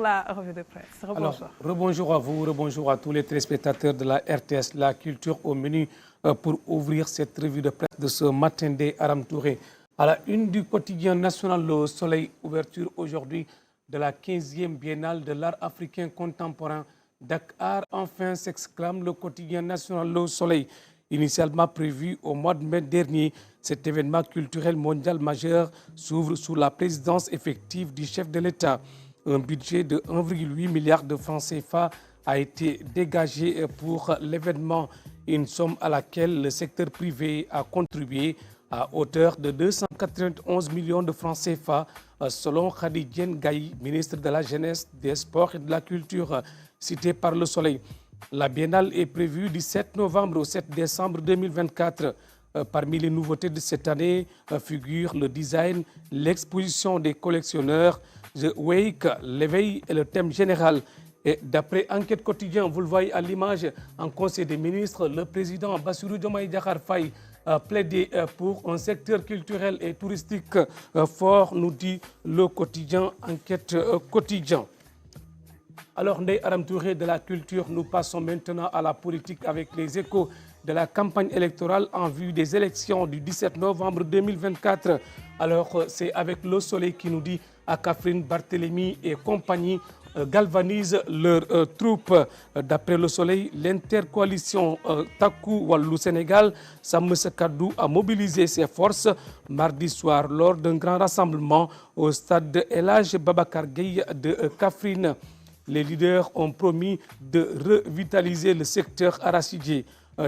La revue de presse. Rebonjour. Alors, rebonjour à vous, rebonjour à tous les téléspectateurs de la RTS, la culture au menu pour ouvrir cette revue de presse de ce matin des Aram Touré. À la une du quotidien national Le Soleil, ouverture aujourd'hui de la 15e biennale de l'art africain contemporain Dakar. Enfin, s'exclame le quotidien national Le Soleil. Initialement prévu au mois de mai dernier, cet événement culturel mondial majeur s'ouvre sous la présidence effective du chef de l'État. Un budget de 1,8 milliard de francs CFA a été dégagé pour l'événement, une somme à laquelle le secteur privé a contribué à hauteur de 291 millions de francs CFA, selon Khadidjen Gaï, ministre de la Jeunesse, des Sports et de la Culture, cité par Le Soleil. La biennale est prévue du 7 novembre au 7 décembre 2024. Parmi les nouveautés de cette année figurent le design, l'exposition des collectionneurs, The Wake, l'éveil et le thème général. Et d'après Enquête Quotidien, vous le voyez à l'image, en Conseil des ministres, le président Bassirou Diomaye Diakhar Faye a plaidé pour un secteur culturel et touristique fort, nous dit le quotidien Enquête Quotidien. Alors, Ndeye Aram Touré de la culture, nous passons maintenant à la politique avec les échos de la campagne électorale en vue des élections du 17 novembre 2024. Alors, c'est avec Le Soleil qui nous dit à Kaffrine, Barthélémy et compagnie galvanisent leurs troupes. D'après Le Soleil, l'intercoalition Taku Wallou Sénégal, Sam Kadou a mobilisé ses forces mardi soir lors d'un grand rassemblement au stade de El Hadj Babacar Gueye de Kaffrine. Les leaders ont promis de revitaliser le secteur arachidier,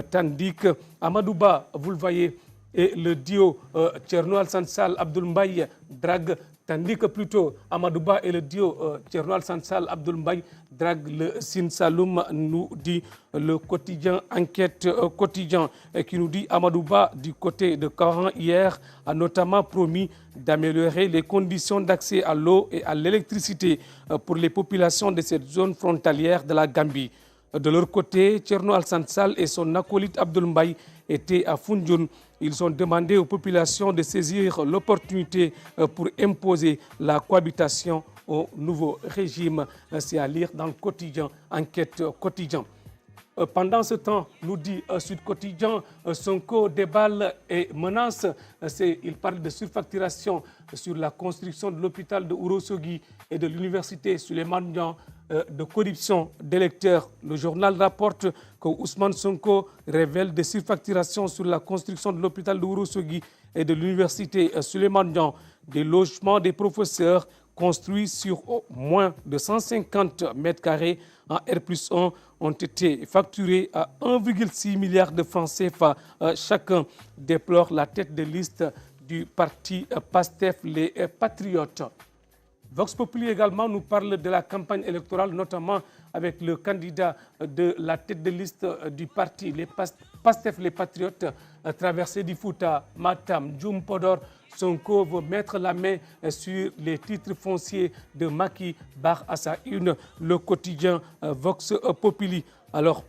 tandis que Amadouba, vous le voyez, et le duo Thierno Alassane Sall Abdoul Mbaye drague, tandis que plutôt Amadouba et le duo Thierno Alassane Sall Abdoul Mbaye drague le Sine Saloum, nous dit le quotidien Enquête Quotidien, qui nous dit Amadouba du côté de Karan hier a notamment promis d'améliorer les conditions d'accès à l'eau et à l'électricité pour les populations de cette zone frontalière de la Gambie. De leur côté, Thierno Alassane Sall et son acolyte Abdoul Mbaye étaient à Foundiougne. Ils ont demandé aux populations de saisir l'opportunité pour imposer la cohabitation au nouveau régime. C'est à lire dans le quotidien Enquête Quotidien. Pendant ce temps, nous dit Sud Quotidien, Sonko déballe et menace. Il parle de surfacturation sur la construction de l'hôpital de Ourossogui et de l'université Souleymane Niang, de corruption d'électeurs. Le journal rapporte que Ousmane Sonko révèle des surfacturations sur la construction de l'hôpital de Ourossogui et de l'université Souleymane Niang, des logements des professeurs construits sur moins de 150 mètres carrés en R+1 ont été facturés à 1,6 milliard de francs CFA. Chacun déplore la tête de liste du parti PASTEF, les Patriotes. Vox Populi également nous parle de la campagne électorale, notamment avec le candidat de la tête de liste du parti, les PASTEF, les Patriotes, traversée du Fouta, Matam, Djoum Podor. Sonko veut mettre la main sur les titres fonciers de Macky Bar à sa une, le quotidien Vox Populi. Alors,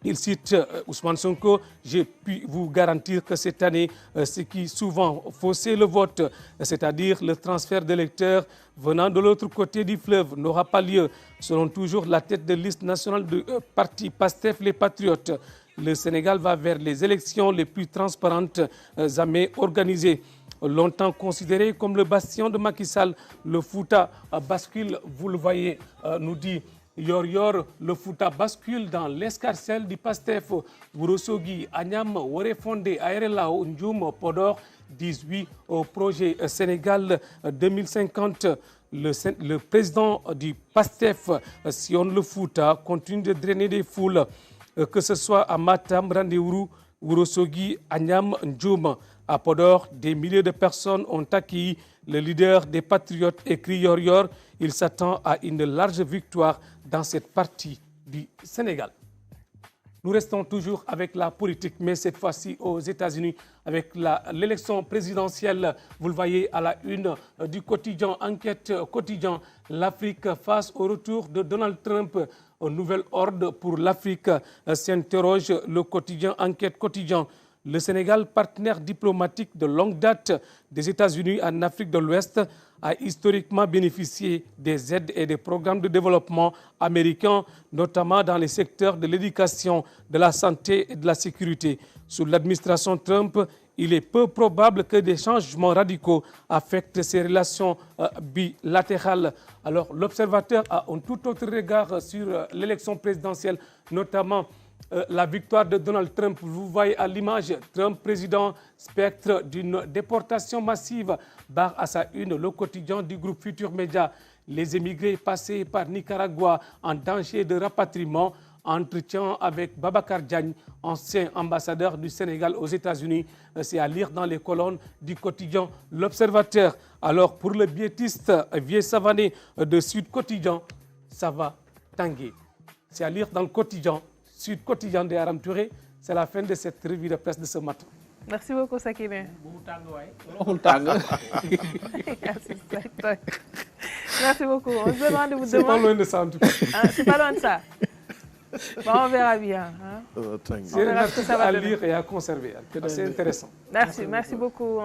il cite Ousmane Sonko, j'ai pu vous garantir que cette année, ce qui souvent faussait le vote, c'est-à-dire le transfert d'électeurs venant de l'autre côté du fleuve, n'aura pas lieu. Selon toujours la tête de liste nationale du parti PASTEF, les Patriotes, le Sénégal va vers les élections les plus transparentes jamais organisées. Longtemps considéré comme le bastion de Macky Sall, le Fouta bascule, vous le voyez, nous dit Yor, le Fouta bascule dans l'escarcelle du PASTEF. Ourossogui, Agnam, Woré-Fondé, Aérelao, Ndioum, Podor, 18 au projet Sénégal 2050. Le président du PASTEF, Sion Le Fouta, continue de drainer des foules, que ce soit à Matam, Randeourou, Ourossogui, Agnam, Ndioum. À Podor, des milliers de personnes ont accueilli le leader des Patriotes, écrit Yor. Il s'attend à une large victoire dans cette partie du Sénégal. Nous restons toujours avec la politique, mais cette fois-ci aux États-Unis, avec l'élection présidentielle. Vous le voyez à la une du quotidien Enquête Quotidien. L'Afrique face au retour de Donald Trump. Un nouvel ordre pour l'Afrique, s'interroge le quotidien Enquête Quotidien. Le Sénégal, partenaire diplomatique de longue date des États-Unis en Afrique de l'Ouest, a historiquement bénéficié des aides et des programmes de développement américains, notamment dans les secteurs de l'éducation, de la santé et de la sécurité. Sous l'administration Trump, il est peu probable que des changements radicaux affectent ces relations bilatérales. Alors, l'observateur a un tout autre regard sur l'élection présidentielle, notamment la victoire de Donald Trump. Vous voyez à l'image, Trump président, spectre d'une déportation massive, barre à sa une le quotidien du groupe Futur Média. Les émigrés passés par Nicaragua en danger de rapatriement. Entretien avec Babacar Diagne, ancien ambassadeur du Sénégal aux États-Unis. C'est à lire dans les colonnes du quotidien L'Observateur. Alors, pour le biétiste Vieux Savané de Sud Quotidien, ça va tanguer. C'est à lire dans le quotidien Sud Quotidien de Aram Touré. C'est la fin de cette revue de presse de ce matin. Merci beaucoup, Sakine. Merci beaucoup. On se demande de vous demander. C'est pas loin de ça en tout cas. C'est pas loin de ça. Bon, on verra bien. Hein. C'est un article à lire et à conserver. C'est intéressant. Merci beaucoup.